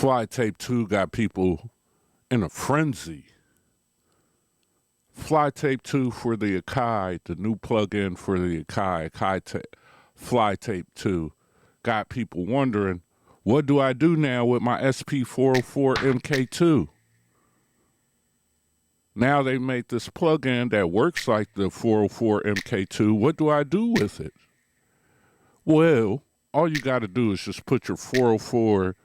Fly Tape 2 got people in a frenzy. Fly Tape 2 for the Akai, the new plug-in for the Akai Fly Tape 2, got people wondering, what do I do now with my SP-404MKII? Now they made this plug-in that works like the 404MKII. What do I do with it? Well, all you got to do is just put your 404MKII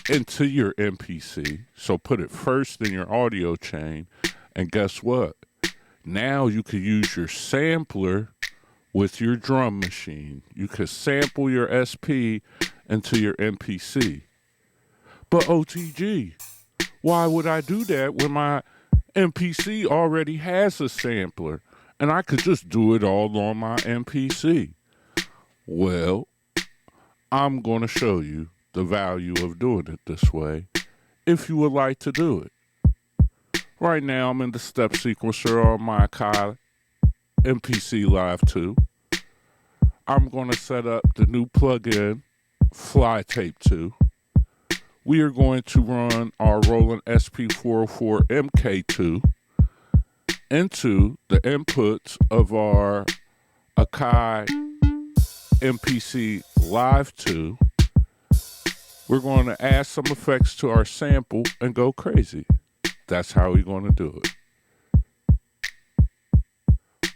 into your MPC. So put it first in your audio chain. And guess what? Now you can use your sampler with your drum machine. You can sample your SP into your MPC. But O.T.G, why would I do that when my MPC already has a sampler and I could just do it all on my MPC? Well, I'm going to show you the value of doing it this way if you would like to do it. Right now, I'm in the step sequencer on my Akai MPC Live 2. I'm going to set up the new plugin, Fly Tape 2. We are going to run our Roland SP-404MKII into the inputs of our Akai MPC Live 2. We're going to add some effects to our sample and go crazy. That's how we're going to do it.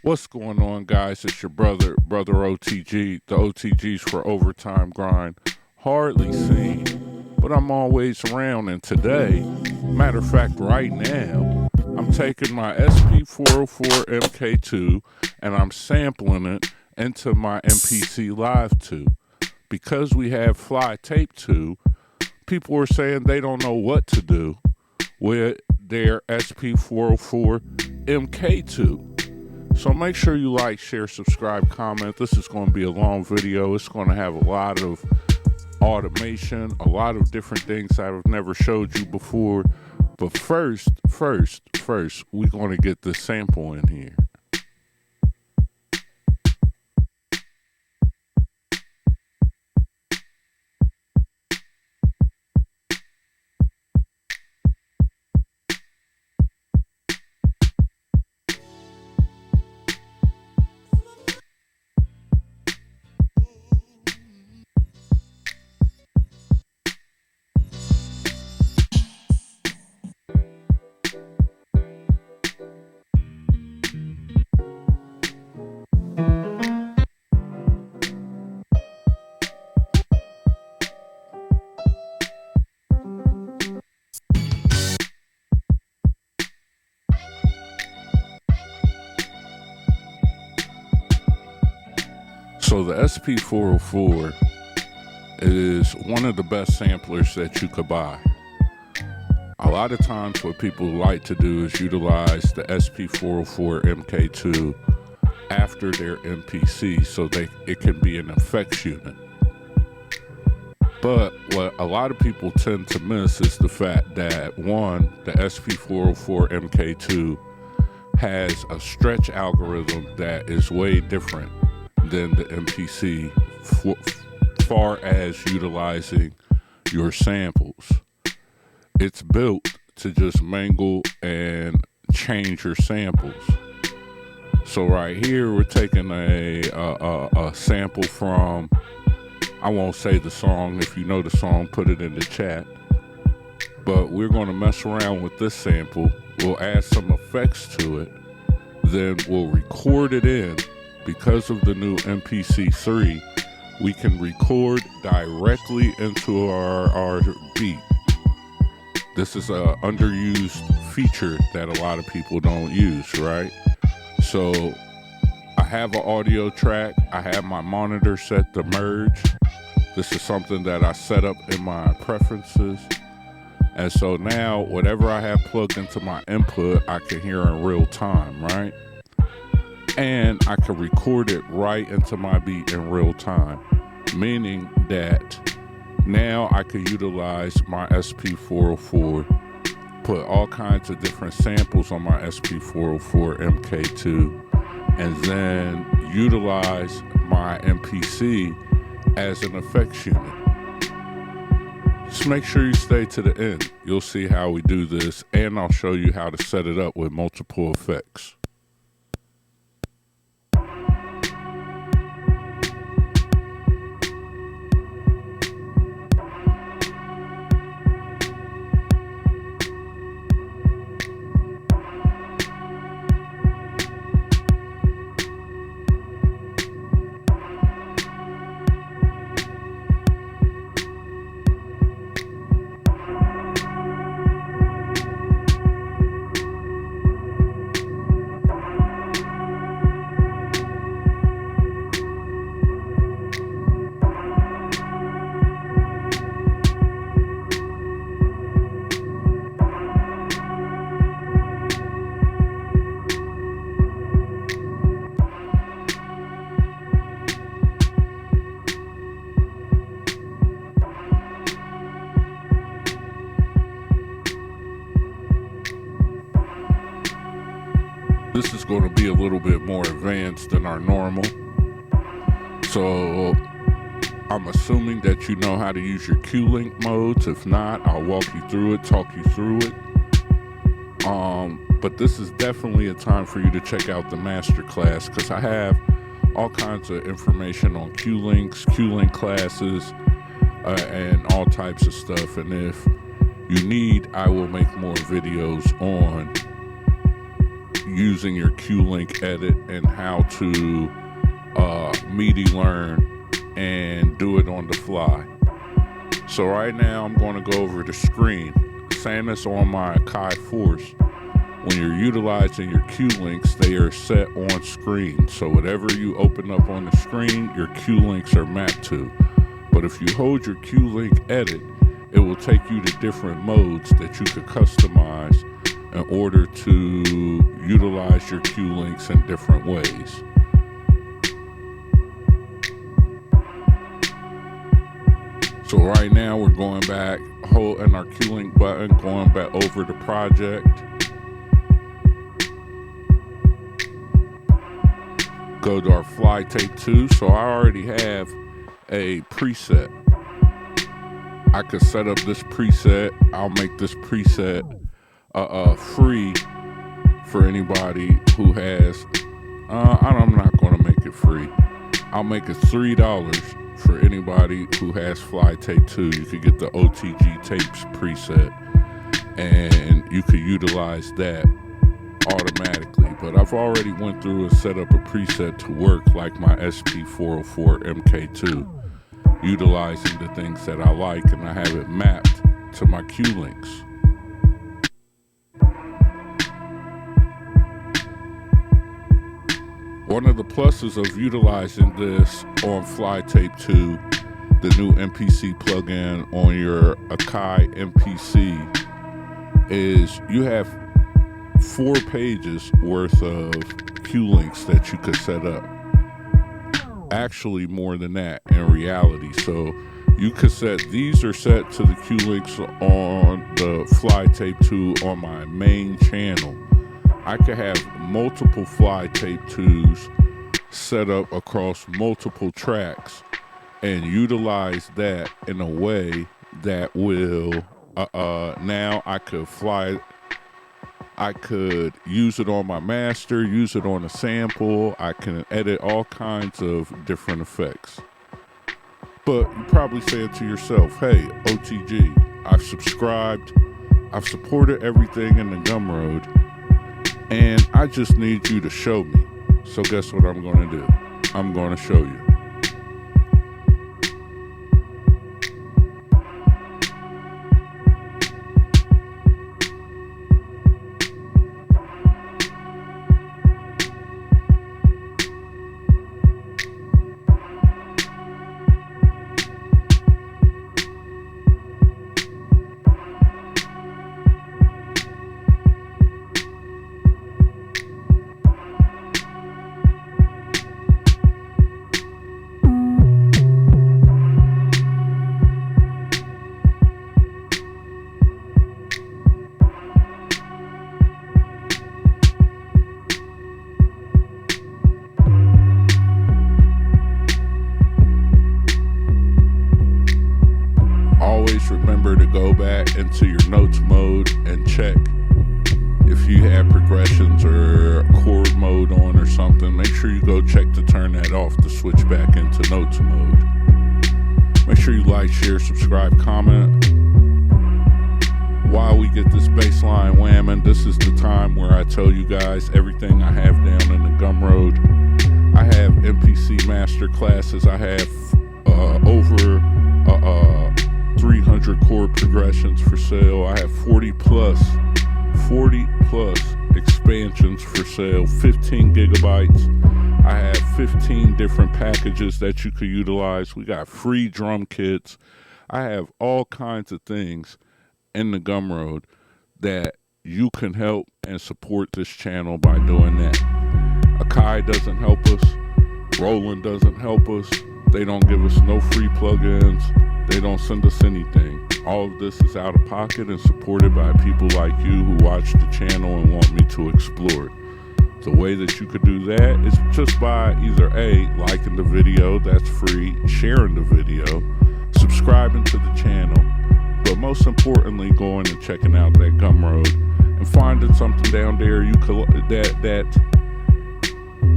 What's going on, guys? It's your brother O.T.G. The O.T.G's for Overtime Grind. Hardly seen, but I'm always around. And today, matter of fact, right now, I'm taking my SP-404MKII and I'm sampling it into my MPC Live 2. Because we have Fly Tape 2, people are saying they don't know what to do with their SP-404MKII. So make sure you like, share, subscribe, comment. This is going to be a long video. It's going to have a lot of automation, a lot of different things I've never showed you before. But first, we're going to get this sample in here. So the SP-404 is one of the best samplers that you could buy. A lot of times what people like to do is utilize the SP-404MKII after their MPC so it can be an effects unit. But what a lot of people tend to miss is the fact that, one, the SP-404MKII has a stretch algorithm that is way different than the MPC far as utilizing your samples. It's built to just mangle and change your samples. So right here we're taking a sample from, I won't say the song. If you know the song, put it in the chat. But we're going to mess around with this sample. We'll add some effects to it. Then we'll record it in. Because of the new MPC3, we can record directly into our beat. This is an underused feature that a lot of people don't use, right? So I have an audio track. I have my monitor set to merge. This is something that I set up in my preferences. And so now whatever I have plugged into my input, I can hear in real time, right? And I can record it right into my beat in real time, meaning that now I can utilize my SP-404, put all kinds of different samples on my SP-404MKII, and then utilize my MPC as an effects unit. Just make sure you stay to the end. You'll see how we do this, and I'll show you how to set it up with multiple effects. This is going to be a little bit more advanced than our normal. So I'm assuming that you know how to use your Q-Link modes. If not, I'll walk you through it, talk you through it. But this is definitely a time for you to check out the master class, because I have all kinds of information on Q-Links, Q-Link classes, and all types of stuff. And if you need, I will make more videos on using your Q-Link edit and how to MIDI learn and do it on the fly. So right now I'm going to go over the screen. Same as on my Akai Force. When you're utilizing your Q-Links, they are set on screen. So whatever you open up on the screen, your Q-Links are mapped to. But if you hold your Q-Link edit, it will take you to different modes that you could customize in order to utilize your Q-Links in different ways. So right now we're going back, holding our Q-Link button, going back over the project. Go to our Fly Tape 2. So I already have a preset. I could set up this preset. I'll make this preset free for anybody who has, I'm not going to make it free. I'll make it $3 for anybody who has Fly Tape 2. You could get the O.T.G tapes preset, and you could utilize that automatically. But I've already went through and set up a preset to work like my SP-404MKII, utilizing the things that I like, and I have it mapped to my Q-Links. One of the pluses of utilizing this on Fly Tape 2, the new MPC plugin on your Akai MPC, is you have 4 pages worth of Q-Links that you could set up. Actually more than that in reality. So you could set, these are set to the Q-Links on the Fly Tape 2 on my main channel. I could have multiple Fly Tape 2s set up across multiple tracks and utilize that in a way that will, now I could use it on my master, use it on a sample. I can edit all kinds of different effects. But you're probably saying to yourself, hey, O.T.G, I've subscribed, I've supported everything in the Gumroad, and I just need you to show me. So guess what I'm going to do? I'm going to show you. Just remember to go back into your notes mode and check if you have progressions or chord mode on or something. Make sure you go check to turn that off to switch back into notes mode. Make sure you like, share, subscribe, comment. While we get this bass line whamming, this is the time where I tell you guys everything I have down in the Gumroad. I have MPC master classes. I have over 300 chord progressions for sale. I have 40 plus expansions for sale, 15 gigabytes. I have 15 different packages that you could utilize. We got free drum kits. I have all kinds of things in the Gumroad that you can help and support this channel by doing that. Akai doesn't help us. Roland doesn't help us. They don't give us no free plugins. They don't send us anything. All of this is out of pocket and supported by people like you who watch the channel and want me to explore it. The way that you could do that is just by either A, liking the video, that's free, sharing the video, subscribing to the channel, but most importantly, going and checking out that Gumroad and finding something down there that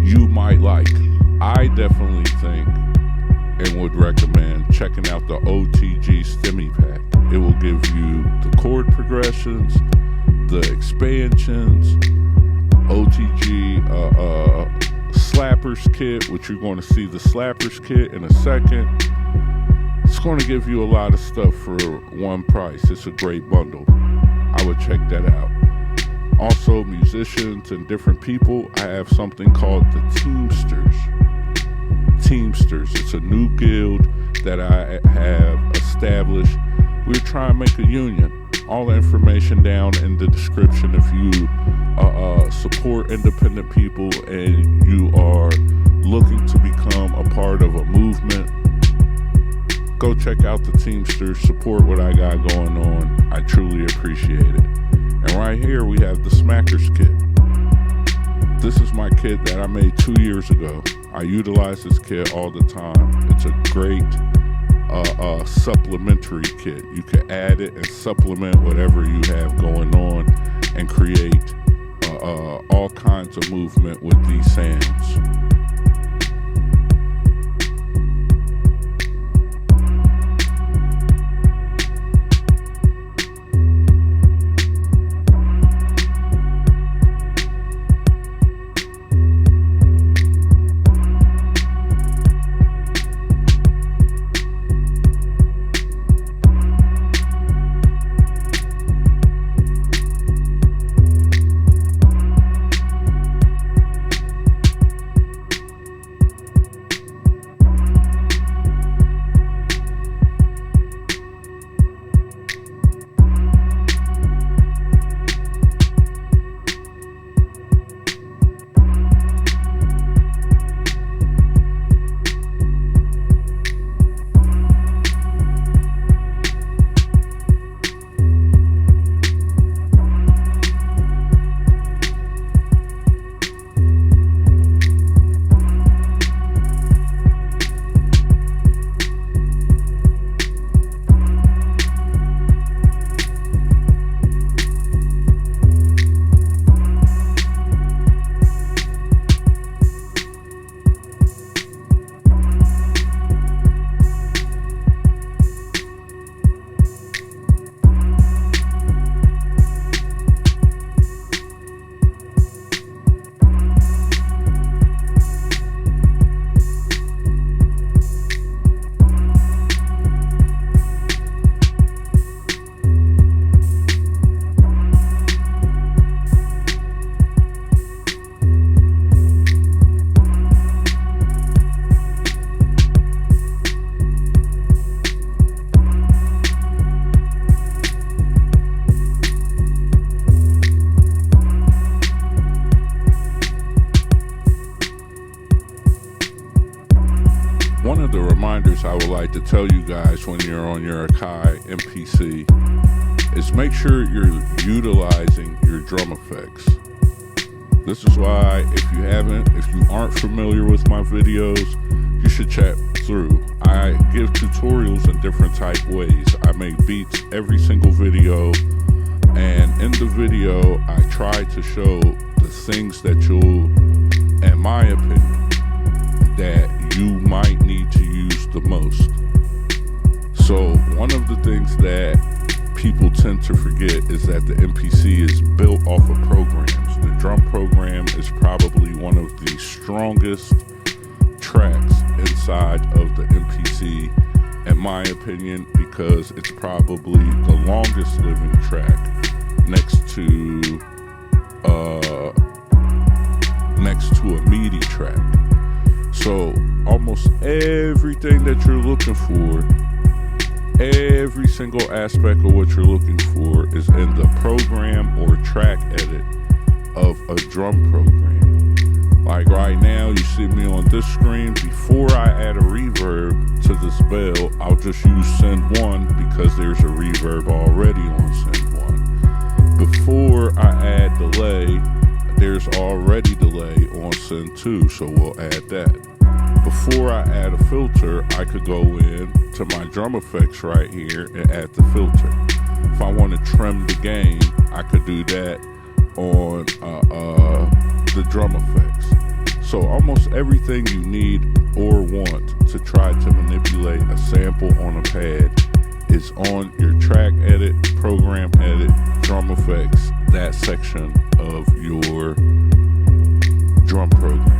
you might like. I definitely think and would recommend checking out the O.T.G Stimmy Pack. It will give you the chord progressions, the expansions, O.T.G Slappers Kit, which you're going to see the Slappers Kit in a second. It's going to give you a lot of stuff for one price. It's a great bundle. I would check that out. Also, musicians and different people, I have something called the Teamsters. It's a new guild that I have established. We're trying to make a union. All the information down in the description. If you support independent people and you are looking to become a part of a movement, go check out the Teamsters, support what I got going on. I truly appreciate it. And right here we have the Smackers Kit. This is my kit that I made 2 years ago. I utilize this kit all the time. It's a great supplementary kit. You can add it and supplement whatever you have going on and create all kinds of movement with these sounds. One of the reminders I would like to tell you guys when you're on your Akai MPC is make sure you're utilizing your drum effects. This is why if you aren't familiar with my videos, you should check through. I give tutorials in different type ways. I make beats every single video, and in the video I try to show the things that you'll, in my opinion, that you might need to use the most. So one of the things that people tend to forget is that the MPC is built off of programs. The drum program is probably one of the strongest tracks inside of the MPC, in my opinion, because it's probably the longest living track next to a MIDI track. So almost everything that you're looking for, every single aspect of what you're looking for is in the program or track edit of a drum program. Like right now, you see me on this screen. Before I add a reverb to this bell, I'll just use send 1 because there's a reverb already on send 1. Before I add delay, there's already delay on send 2, so we'll add that. Before I add a filter, I could go in to my drum effects right here and add the filter. If I want to trim the gain, I could do that on the drum effects. So almost everything you need or want to try to manipulate a sample on a pad is on your track edit, program edit, drum effects, that section of your drum program.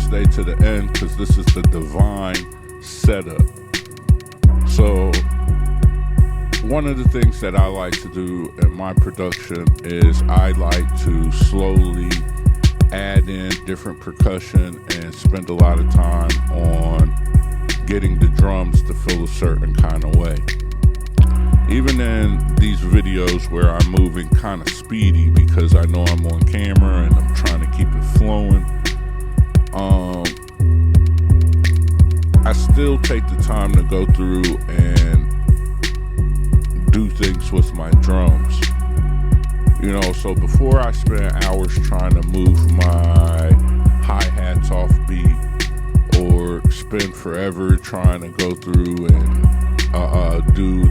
Stay to the end because this is the divine setup. So one of the things that I like to do in my production is I like to slowly add in different percussion and spend a lot of time on getting the drums to feel a certain kind of way. Even in these videos where I'm moving kind of speedy because I know I'm on camera and I'm trying to keep it flowing, I still take the time to go through and do things with my drums. You know, so before I spend hours trying to move my hi-hats off beat or spend forever trying to go through and do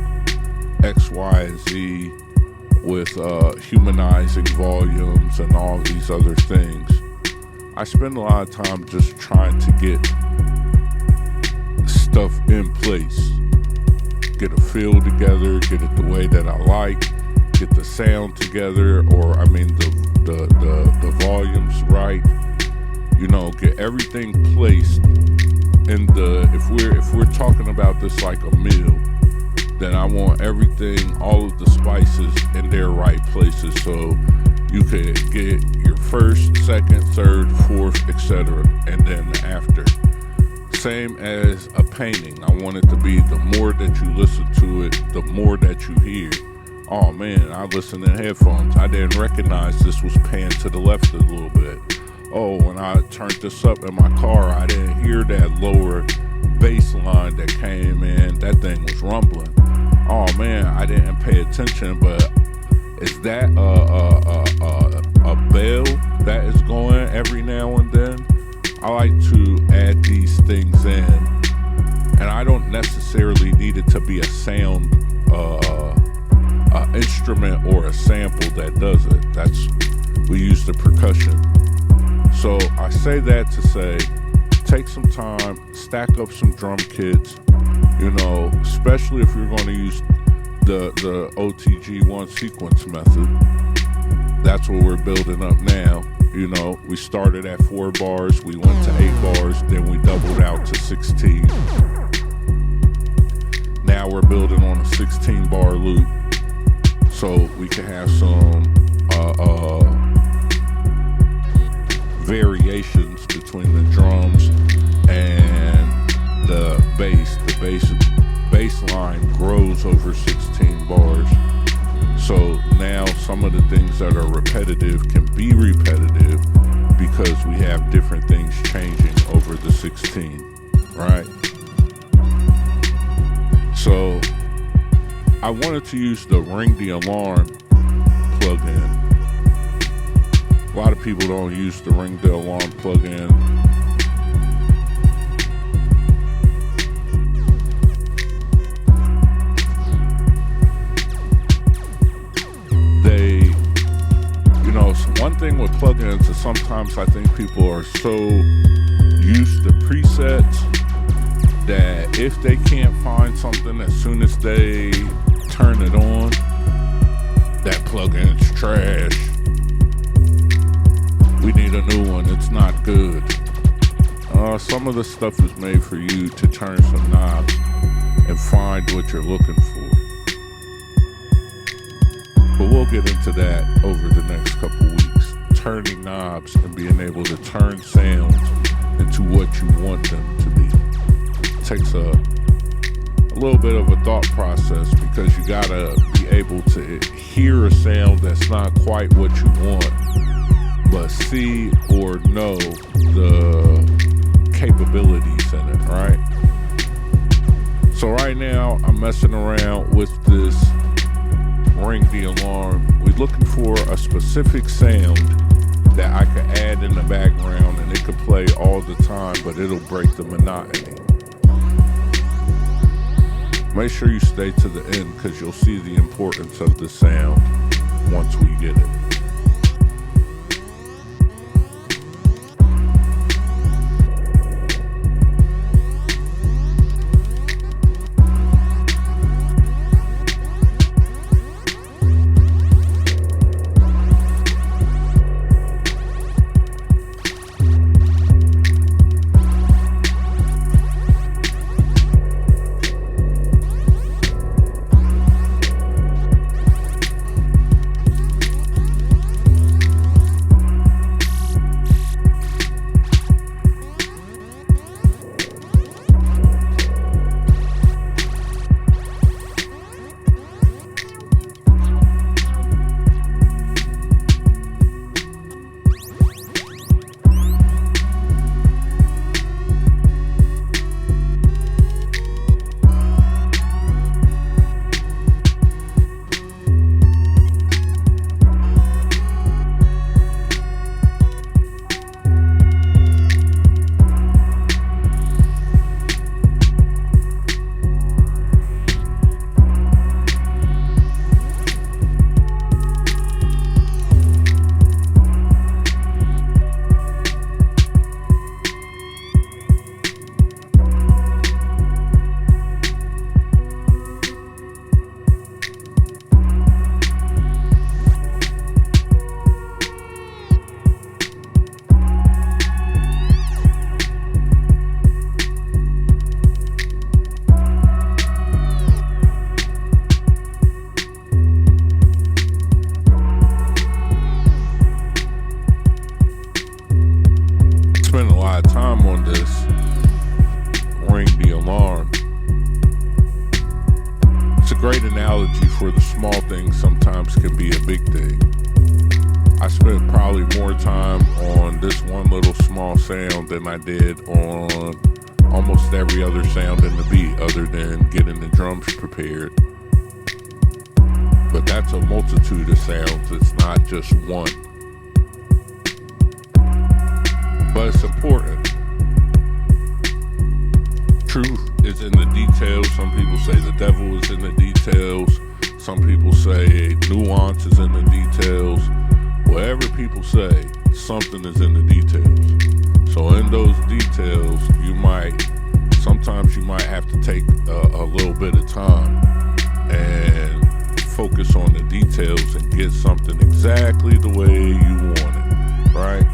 X, Y, and Z with humanizing volumes and all these other things, I spend a lot of time just trying to get stuff in place, get a feel together, get it the way that I like, get the sound together, or I mean the volumes right, you know, get everything placed in the, if we're talking about this like a meal, then I want everything, all of the spices in their right places so you can get your first, second, third, fourth, etc., and then after. Same as a painting. I want it to be the more that you listen to it, the more that you hear. Oh man, I listened in headphones. I didn't recognize this was panned to the left a little bit. Oh, when I turned this up in my car, I didn't hear that lower bass line that came in. That thing was rumbling. Oh man, I didn't pay attention, but is that a bell that is going every now and then? I like to add these things in, and I don't necessarily need it to be a sound, instrument or a sample that does it. We use the percussion. So I say that to say, take some time, stack up some drum kits, especially if you're going to use the O.T.G 1 sequence method. That's what we're building up now. We started at 4 bars, we went to 8 bars, then we doubled out to 16. Now we're building on a 16 bar loop, so we can have some variations between the drums and the bass. The bass line grows over 16 bars. So now some of the things that are repetitive can be repetitive because we have different things changing over the 16, right? So I wanted to use the Ring the Alarm plugin. A lot of people don't use the Ring the Alarm plugin. One thing with plugins is sometimes I think people are so used to presets that if they can't find something as soon as they turn it on, that plugin's trash. We need a new one, it's not good. Some of the stuff is made for you to turn some knobs and find what you're looking for. But we'll get into that over the next couple weeks. Turning knobs and being able to turn sounds into what you want them to be. It takes a little bit of a thought process because you gotta be able to hear a sound that's not quite what you want, but see or know the capabilities in it, right? So right now I'm messing around with this Ring the Alarm. We're looking for a specific sound that I could add in the background and it could play all the time, but it'll break the monotony. Make sure you stay to the end because you'll see the importance of the sound once we get it. knobs can be a big thing. I spent probably more time on this one little small sound than I did on almost every other sound in the beat, other than getting the drums prepared. But that's a multitude of sounds, it's not just one. But it's important. Truth is in the details. Some people say the devil is in the details. Some people say nuance is in the details. Whatever people say, something is in the details. So in those details, sometimes you might have to take a little bit of time and focus on the details and get something exactly the way you want it, right?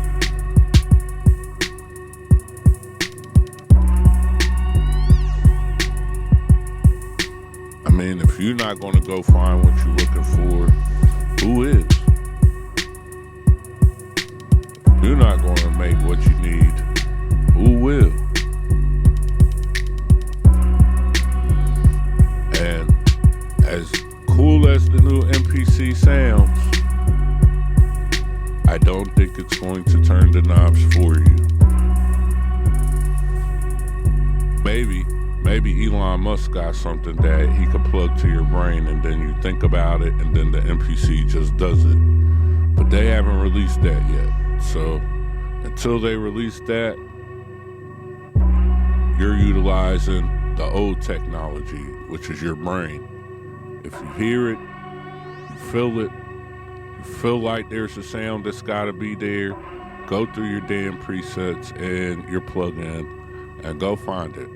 I mean, if you're not going to go find what you're looking for, who is? You're not going to make what you need, who will? And as cool as the new MPC sounds, I don't think it's going to turn the knobs for you. Maybe Elon Musk got something that he could plug to your brain, and then you think about it, and then the MPC just does it. But they haven't released that yet. So until they release that, you're utilizing the old technology, which is your brain. If you hear it, you feel like there's a sound that's got to be there, go through your damn presets and your plugin and go find it.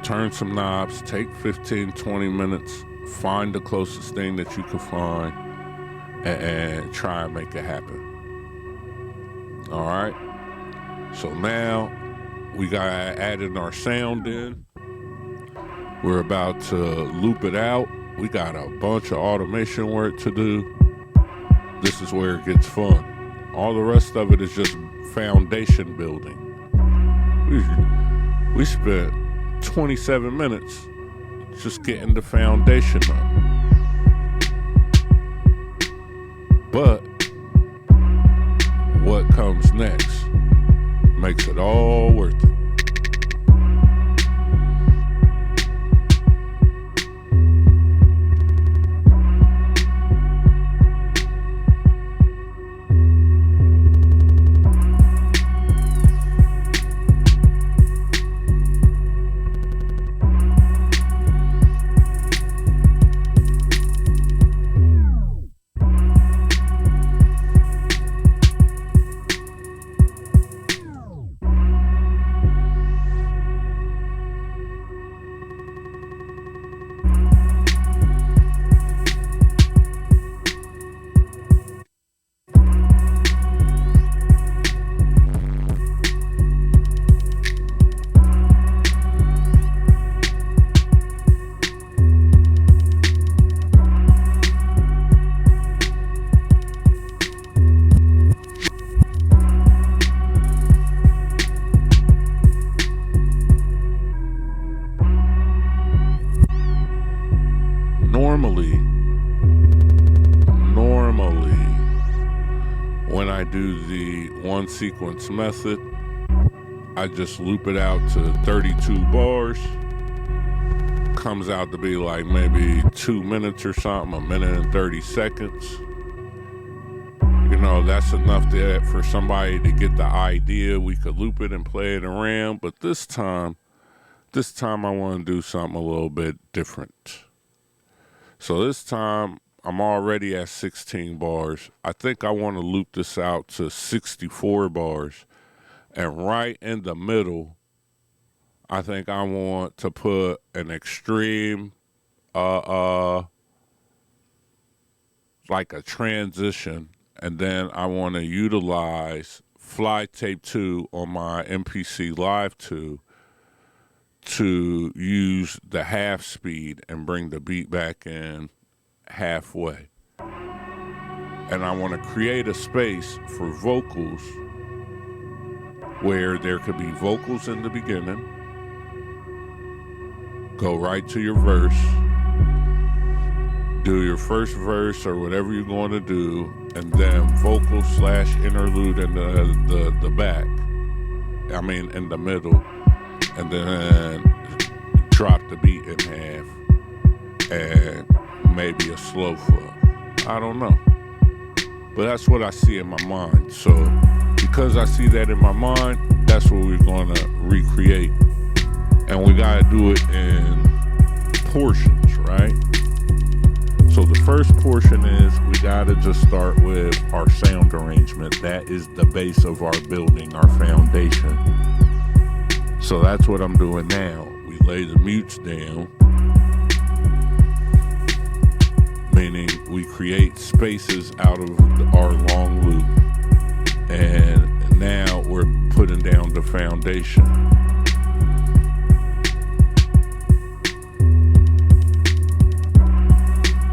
Turn some knobs, take 15, 20 minutes, find the closest thing that you can find, and try and make it happen. All right. So now we got added our sound in. We're about to loop it out. We got a bunch of automation work to do. This is where it gets fun. All the rest of it is just foundation building. We spent 27 minutes just getting the foundation up. But what comes next makes it all worth it. Normally, when I do the one sequence method, I just loop it out to 32 bars. Comes out to be like maybe 2 minutes or something, 1 minute and 30 seconds. You know, that's enough for somebody to get the idea. We could loop it and play it around, but this time I want to do something a little bit different. So this time I'm already at 16 bars. I think I want to loop this out to 64 bars. And right in the middle, I think I want to put an extreme, like a transition. And then I want to utilize Fly Tape 2 on my MPC Live 2 to use the half speed and bring the beat back in halfway. And I want to create a space for vocals where there could be vocals in the beginning, go right to your verse, do your first verse or whatever you're going to do, and then vocal / interlude in the back. I mean, in the middle, and then drop the beat in half, and maybe a slow flow. I don't know, but that's what I see in my mind. So because I see that in my mind, that's what we're going to recreate, and we got to do it in portions, right? So the first portion is we gotta just start with our sound arrangement. That is the base of our building, our foundation. So that's what I'm doing now. We lay the mutes down, meaning we create spaces out of our long loop. And now we're putting down the foundation.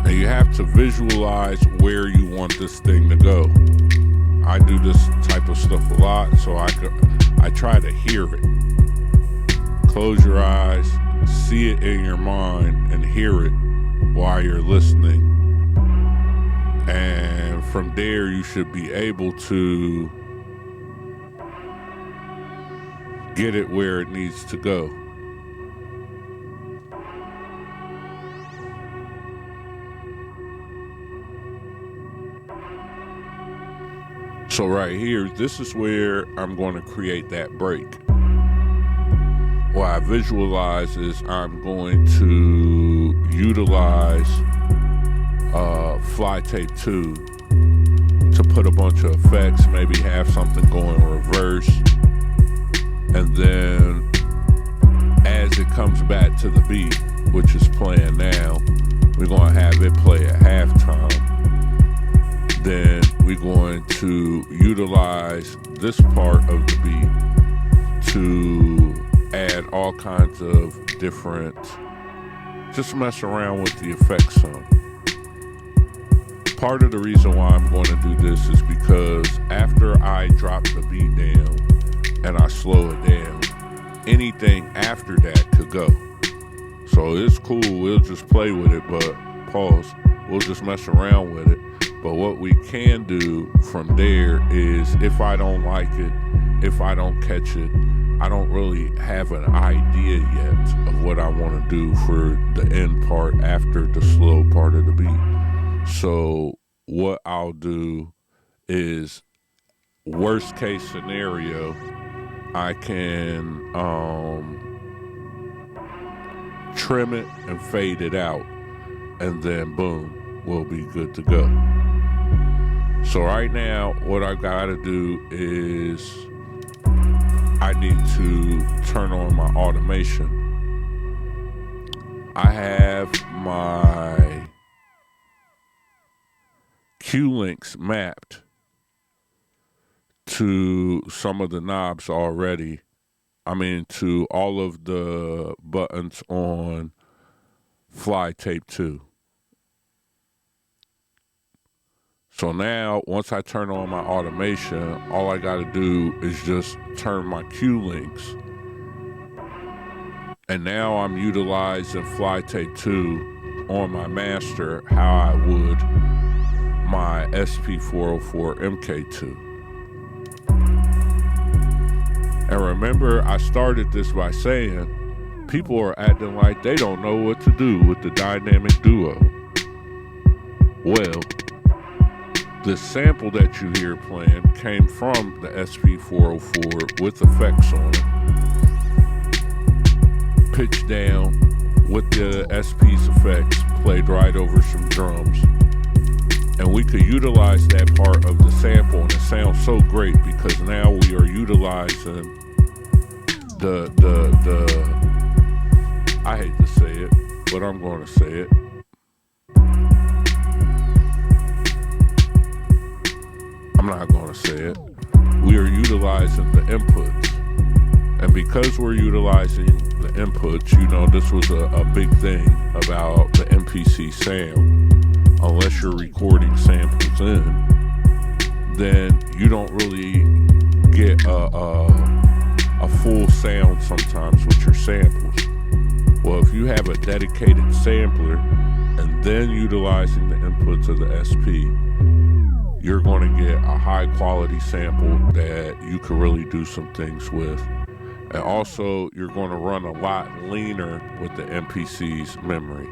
You have to visualize where you want this thing to go. I do this type of stuff a lot, so I try to hear it. Close your eyes, see it in your mind, and hear it while you're listening. And from there, you should be able to get it where it needs to go. So right here, this is where I'm going to create that break. What I visualize is I'm going to utilize Fly Tape 2 to put a bunch of effects, maybe have something going reverse, and then as it comes back to the beat, which is playing now, we're going to have it play at halftime. Then we're going to utilize this part of the beat to add all kinds of different, just mess around with the effects some. Part of the reason why I'm going to do this is because after I drop the beat down and I slow it down, anything after that could go. So it's cool, we'll just play with it, but pause, we'll just mess around with it. But what we can do from there is, if I don't like it, if I don't catch it, I don't really have an idea yet of what I want to do for the end part after the slow part of the beat. So what I'll do is, worst case scenario, I can trim it and fade it out, and then boom, we'll be good to go. So right now, what I gotta do is I need to turn on my automation. I have my cue links mapped to some of the knobs already. I mean, to all of the buttons on Fly Tape 2. So now, once I turn on my automation, all I got to do is just turn my cue links. And now I'm utilizing Fly Tape 2 on my master how I would my SP-404MKII. And remember, I started this by saying people are acting like they don't know what to do with the dynamic duo. Well, the sample that you hear playing came from the SP-404 with effects on it. Pitched down with the SP's effects, played right over some drums. And we could utilize that part of the sample, and it sounds so great because now we are utilizing the I hate to say it, but I'm going to say it. I'm not going to say it. We are utilizing the inputs. And because we're utilizing the inputs, you know, this was a big thing about the MPC sound. Unless you're recording samples in, then you don't really get a full sound sometimes with your samples. Well, if you have a dedicated sampler and then utilizing the inputs of the SP, you're going to get a high quality sample that you can really do some things with. And also, you're going to run a lot leaner with the MPC's memory.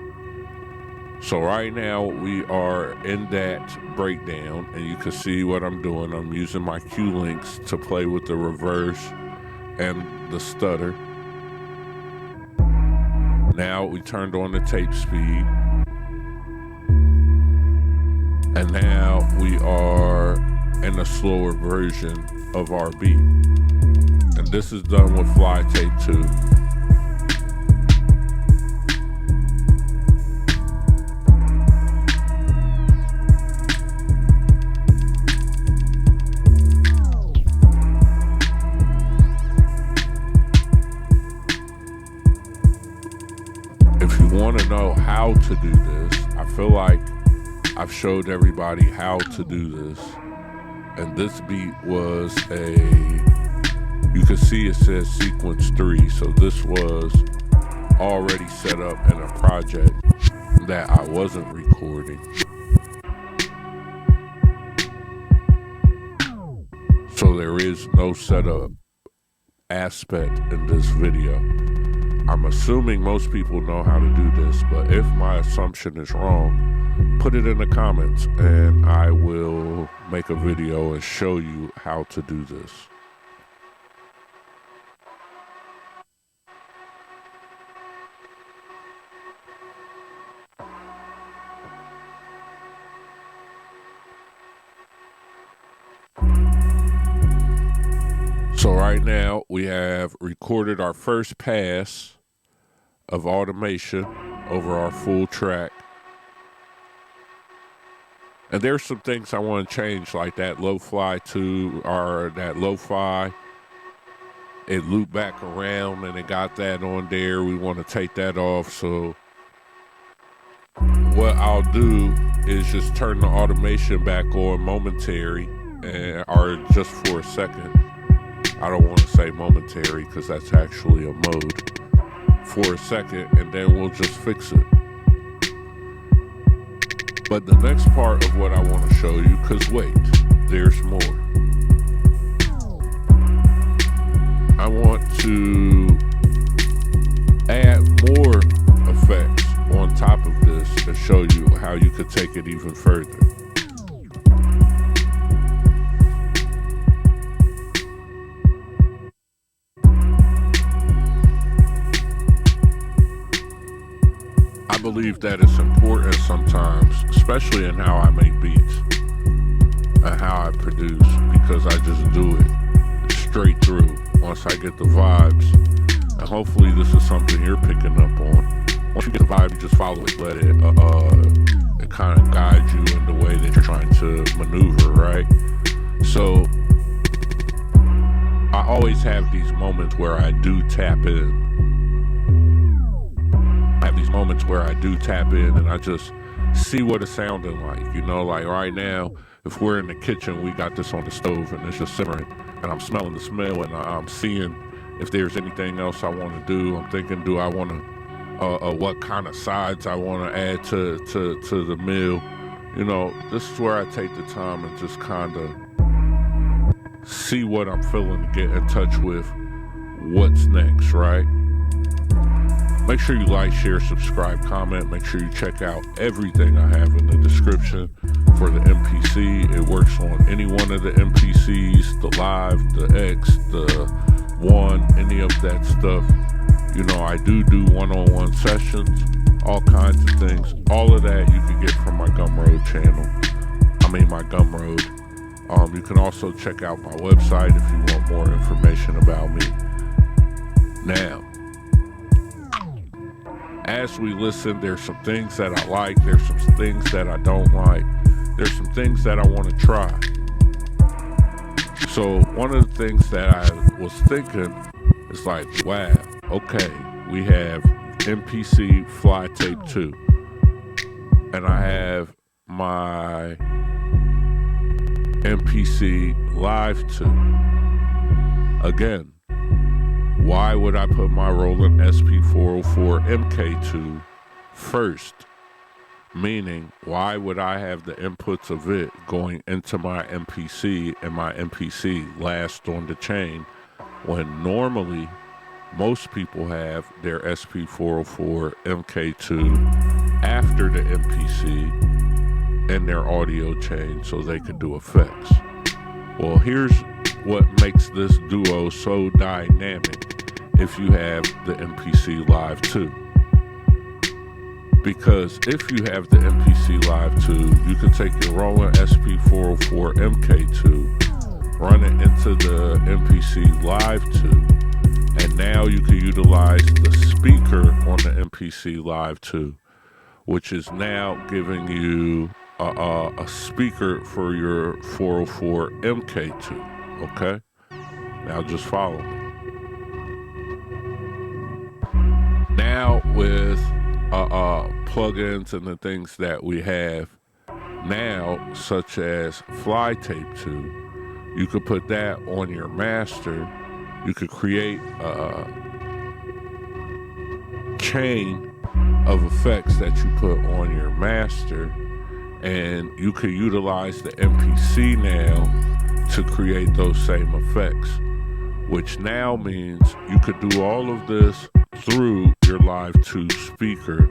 So right now we are in that breakdown, and you can see what I'm doing. I'm using my Q links to play with the reverse and the stutter. Now we turned on the tape speed, and now we are in a slower version of our beat. And this is done with Fly Tape 2. If you want to know how to do this, I feel like I've showed everybody how to do this. And this beat was you can see it says sequence 3. So this was already set up in a project that I wasn't recording. So there is no setup aspect in this video. I'm assuming most people know how to do this, but if my assumption is wrong, put it in the comments and I will make a video and show you how to do this. So right now we have recorded our first pass of automation over our full track. And there's some things I want to change, like that lo-fi that lo-fi. It looped back around and it got that on there. We want to take that off. So what I'll do is just turn the automation back on momentary, or just for a second. I don't want to say momentary because that's actually a mode. For a second, and then we'll just fix it. But the next part of what I want to show you, because wait, there's more. I want to add more effects on top of this and show you how you could take it even further. I believe that it's important sometimes, especially in how I make beats and how I produce, because I just do it straight through once I get the vibes. And hopefully this is something you're picking up on. Once you get the vibe, you just follow it, let it kind of guide you in the way that you're trying to maneuver, right? So I always have these moments where I do tap in. I have these moments where I do tap in and I just see what it's sounding like. You know, like right now, if we're in the kitchen, we got this on the stove and it's just simmering, and I'm smelling the smell, and I'm seeing if there's anything else I want to do. I'm thinking, do I want to, what kind of sides I want to add to the meal. You know, this is where I take the time and just kind of see what I'm feeling to get in touch with what's next, right? Make sure you like, share, subscribe, comment. Make sure you check out everything I have in the description for the MPC. It works on any one of the MPCs, the Live, the X, the One, any of that stuff. You know, I do one-on-one sessions, all kinds of things. All of that you can get from my Gumroad channel. My Gumroad. You can also check out my website if you want more information about me. Now, as we listen, there's some things that I like, there's some things that I don't like, there's some things that I want to try. So one of the things that I was thinking is like, wow, okay, we have MPC Fly Tape 2, and I have my MPC Live 2. Again, why would I put my Roland SP-404MKII first Meaning, why would I have the inputs of it going into my MPC and my MPC last on the chain when normally most people have their SP-404MKII after the MPC in their audio chain so they can do effects. Well, here's what makes this duo so dynamic if you have the MPC Live 2. Because if you have the MPC Live 2, you can take your Roland SP-404MKII, run it into the MPC Live 2, and now you can utilize the speaker on the MPC Live 2, which is now giving you a speaker for your 404MKII, okay? Now just follow me. Now with plugins and the things that we have now, such as Fly Tape 2, you could put that on your master. You could create a chain of effects that you put on your master, and you could utilize the MPC now to create those same effects, which now means you could do all of this through your Live 2 speaker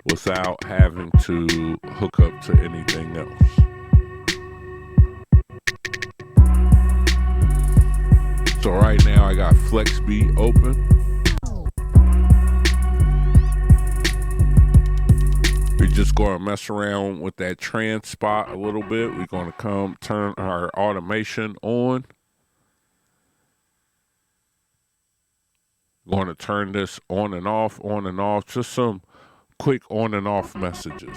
without having to hook up to anything else. So right now I got Flex Beat open. We're just going to mess around with that trans spot a little bit. We're going to turn our automation on. Going to turn this on and off, just some quick on and off messages.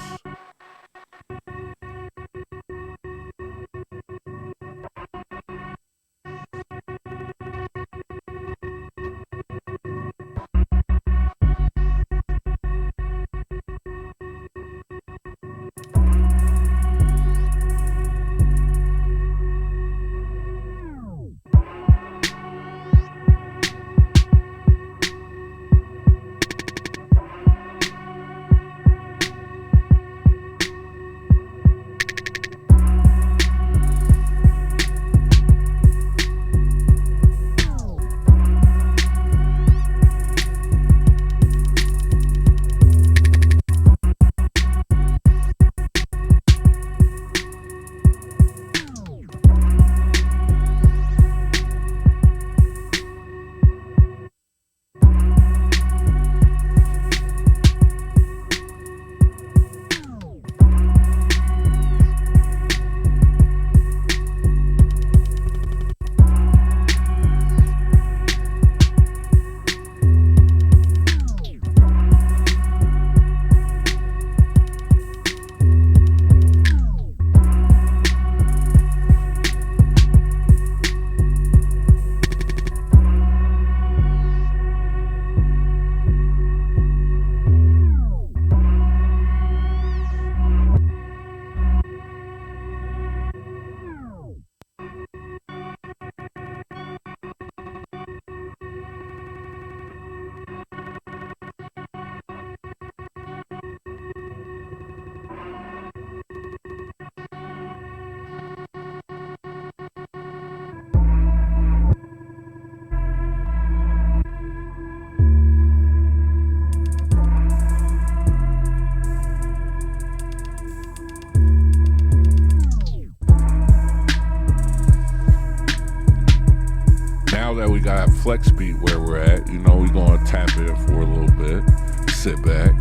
That we got Flex Beat where we're at, we're going to tap in for a little bit, sit back,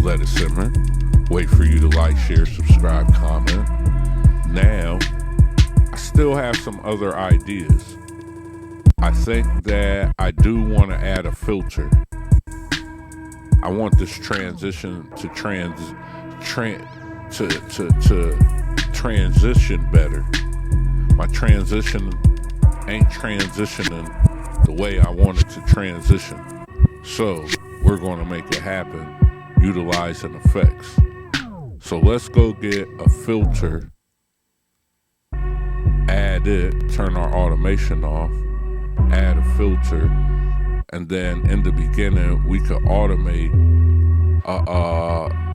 let it simmer, wait for you to like, share, subscribe, comment. Now, I still have some other ideas. I think that I do want to add a filter. I want this transition to transition better. My transition ain't transitioning the way I wanted to transition. So we're going to make it happen utilizing effects. So let's go get a filter, add it, turn our automation off, add a filter, and then in the beginning we could automate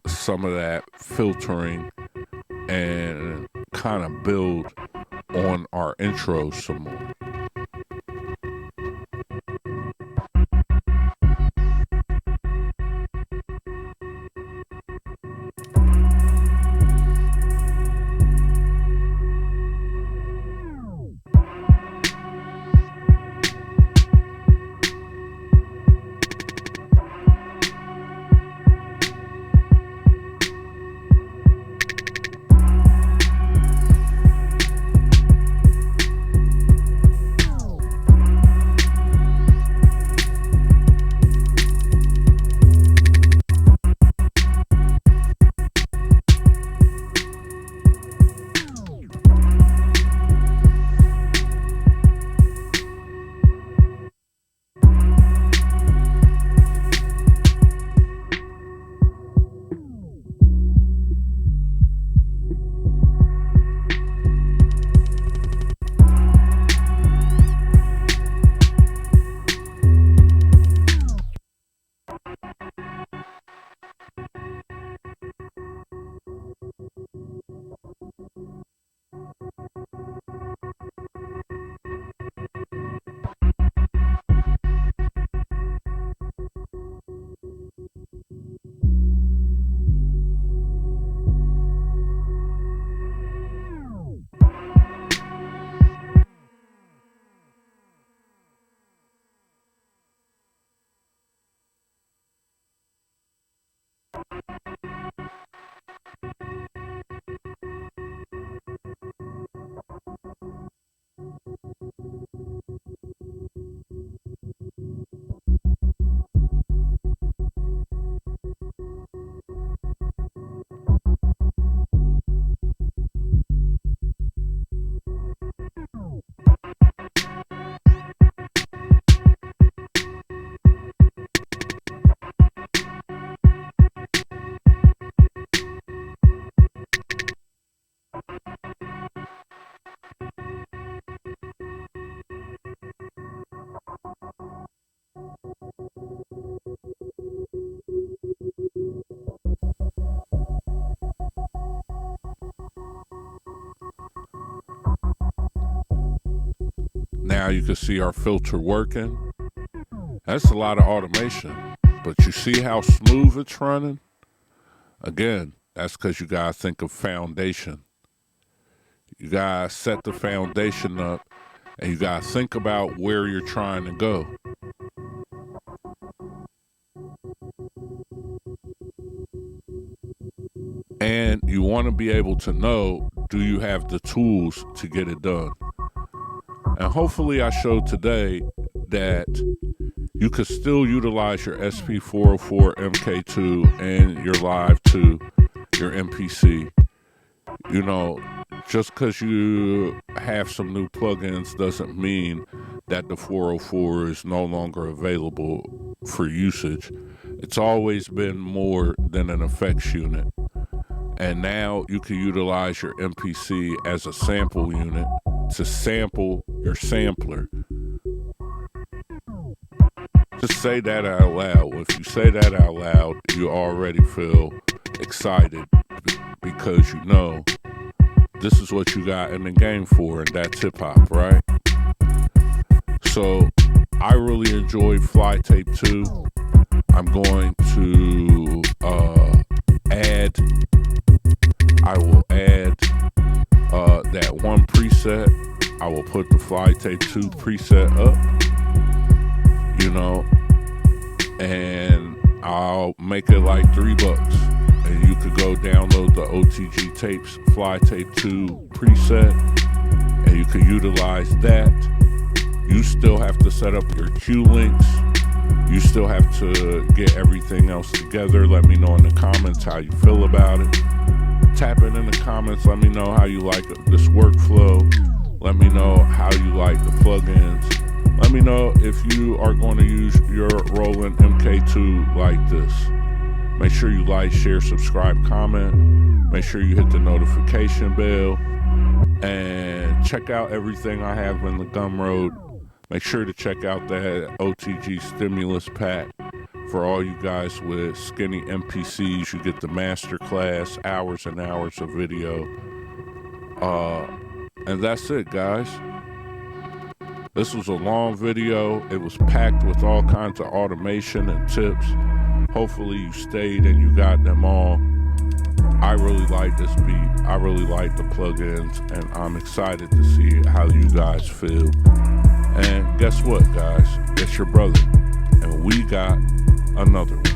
some of that filtering and kind of build on our intro some more. Now you can see our filter working. That's a lot of automation, but you see how smooth it's running? Again, that's because you gotta think of foundation. You gotta set the foundation up, and you gotta think about where you're trying to go. And you want to be able to know, do you have the tools to get it done? And hopefully I showed today that you could still utilize your SP-404MKII and your Live 2, your MPC. You know, just because you have some new plugins doesn't mean that the 404 is no longer available for usage. It's always been more than an effects unit. And now you can utilize your MPC as a sample unit to sample your sampler. Just say that out loud. If you say that out loud, you already feel excited because you know this is what you got in the game for, and that's hip-hop, right? So I really enjoyed Fly Tape 2. I'm going to I will add that one preset. I will put the Fly Tape 2 preset up, you know, and I'll make it like $3, and you could go download the O.T.G tapes Fly Tape 2 preset, and you could utilize that. You still have to set up your Q links. You still have to get everything else together. Let me know in the comments how you feel about it. Tap it in the comments. Let me know how you like this workflow. Let me know how you like the plugins. Let me know if you are going to use your Roland MK2 like this. Make sure you like, share, subscribe, comment. Make sure you hit the notification bell. And check out everything I have in the Gumroad. Make sure to check out that O.T.G stimulus pack For all you guys with skinny MPCs, you get the master class, hours and hours of video. And that's it, guys. This was a long video. It was packed with all kinds of automation and tips. Hopefully you stayed and you got them all. I really like this beat. I really like the plugins, and I'm excited to see how you guys feel. And guess what, guys? It's your brother, and we got another one.